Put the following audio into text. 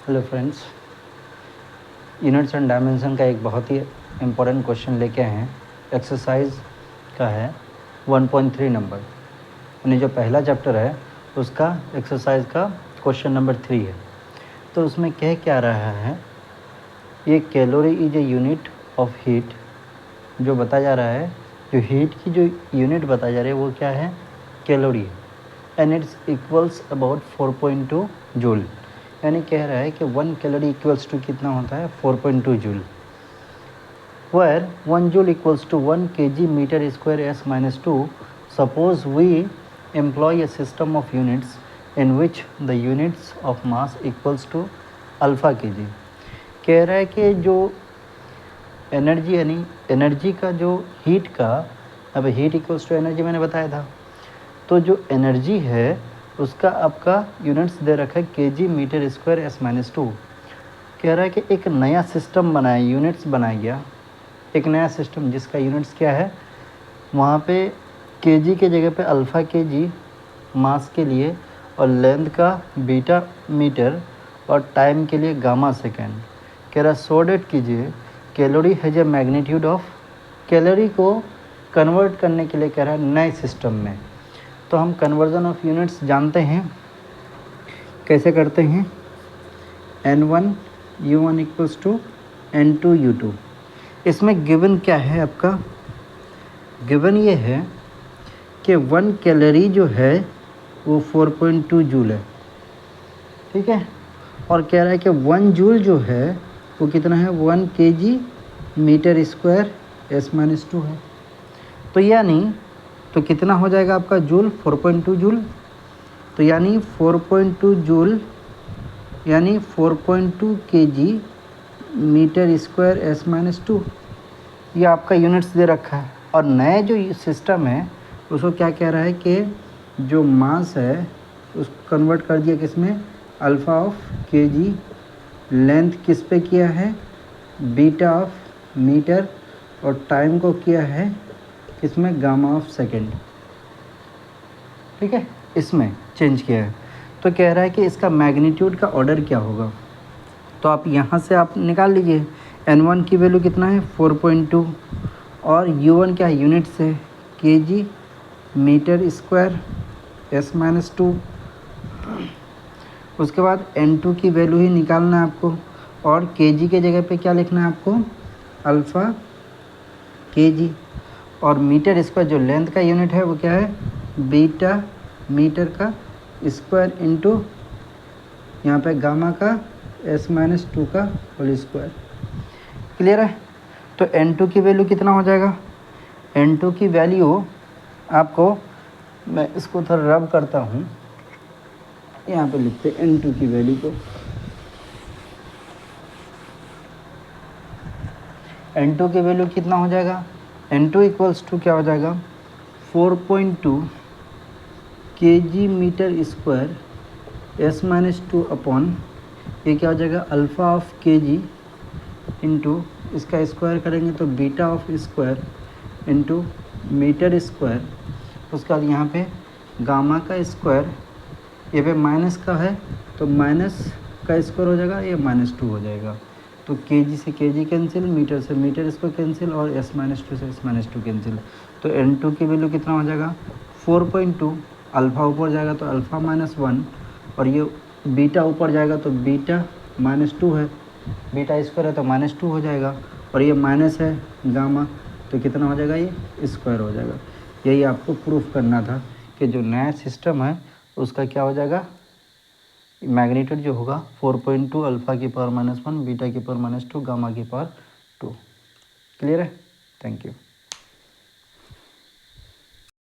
Hello friends, units and dimension का एक बहुत ही इम्पोर्टेंट क्वेश्चन लेके आए हैं। एक्सरसाइज का है 1.3 नंबर, यानी जो पहला चैप्टर है उसका एक्सरसाइज का क्वेश्चन नंबर 3 है। तो उसमें कह क्या रहा है, ये calorie is a unit of heat. जो बताया जा रहा है, जो हीट की जो यूनिट बताया जा रही है वो क्या है, कैलोरी है। And it's equals about 4.2 joule, यानी कह रहा है कि 1 कैलोरी इक्वल्स टू कितना होता है, 4.2 joule. Where 1 joule equals to 1 kg metre square S minus 2, suppose we employ a system of units in which the units of mass equals to alpha kg। कह रहा है कि जो एनर्जी यानी energy का जो हीट का, अब हीट इक्वल्स टू एनर्जी मैंने बताया था, तो जो एनर्जी है उसका आपका यूनिट्स दे रखा है kg metre square S minus 2। कह रहा है कि एक नया सिस्टम बनाया, यूनिट्स बनाया गया, एक नया सिस्टम जिसका यूनिट्स क्या है, वहाँ पे kg के जगह पे अल्फ़ा kg मास के लिए और लेंथ का बीटा मीटर और टाइम के लिए गामा सेकेंड। कह रहा सोडेट कीजिए calorie has a magnitude of, calorie को कन्वर्ट करने के लिए कह रहा है नए सिस्टम में। तो हम कन्वर्जन ऑफ यूनिट्स जानते हैं, कैसे करते हैं, N1 U1 equals to N2 U2। इसमें गिवन क्या है आपका, गिवन ये है कि 1 कैलोरी जो है वो 4.2 जूल है, ठीक है। और कह रहा है कि 1 जूल जो है वो कितना है, 1 kg metre square S minus 2 है। तो यानी तो कितना हो जाएगा आपका जूल, 4.2 जूल। तो यानी 4.2 जूल यानी 4.2 kg metre square S minus 2, ये आपका यूनिट्स दे रखा है। और नए जो सिस्टम है उसको क्या कह रहा है कि जो मास है उसको कन्वर्ट कर दिया किस में, अल्फ़ा ऑफ kg, लेंथ किस पे किया है, बीटा ऑफ मीटर, और टाइम को किया है इसमें गामा ऑफ सेकेंड, ठीक है, इसमें चेंज किया है। तो कह रहा है कि इसका मैग्नीट्यूड का ऑर्डर क्या होगा। तो आप यहाँ से आप निकाल लीजिए, N1 की वैल्यू कितना है, 4.2, और U1 क्या है, यूनिट्स है kg metre square S minus 2। उसके बाद N2 की वैल्यू ही निकालना है आपको, और kg के जगह पे क्या लिखना है आपको, अल्फ़ा kg, और मीटर स्क्वायर जो लेंथ का यूनिट है वो क्या है, बीटा मीटर का स्क्वायर इंटू यहाँ पे गामा का एस माइनस 2 का होल स्क्वायर। क्लियर है। तो N2 की वैल्यू कितना हो जाएगा, N2 की वैल्यू आपको, मैं इसको थोड़ा रब करता हूँ, यहाँ पे लिखते हैं N2 की वैल्यू को। N2 की वैल्यू कितना हो जाएगा, N2 इक्वल्स टू क्या हो जाएगा, 4.2 kg metre square S minus 2 upon, ये क्या हो जाएगा, अल्फ़ा ऑफ kg इंटू इसका स्क्वायर करेंगे तो beta of square into metre square. उसके बाद यहाँ पे गामा का स्क्वायर, ये पे माइनस का है तो माइनस का स्क्वायर हो जाएगा, ये -2 हो जाएगा। तो kg से kg कैंसिल, मीटर से मीटर इसको कैंसिल, और s माइनस 2 से s माइनस 2 कैंसिल। तो N2 की वैल्यू कितना हो जाएगा, 4.2, अल्फ़ा ऊपर जाएगा तो अल्फ़ा -1, और ये बीटा ऊपर जाएगा तो बीटा -2 है, बीटा स्क्वायर है तो -2 हो जाएगा, और ये माइनस है गामा, तो कितना हो जाएगा, ये स्क्वायर हो जाएगा। यही आपको प्रूफ करना था कि जो नया सिस्टम है उसका क्या हो जाएगा, मैग्नीट्यूड जो होगा 4.2 अल्फ़ा की पावर -1, बीटा की पावर -2, गामा की पावर 2। क्लियर है। Thank you.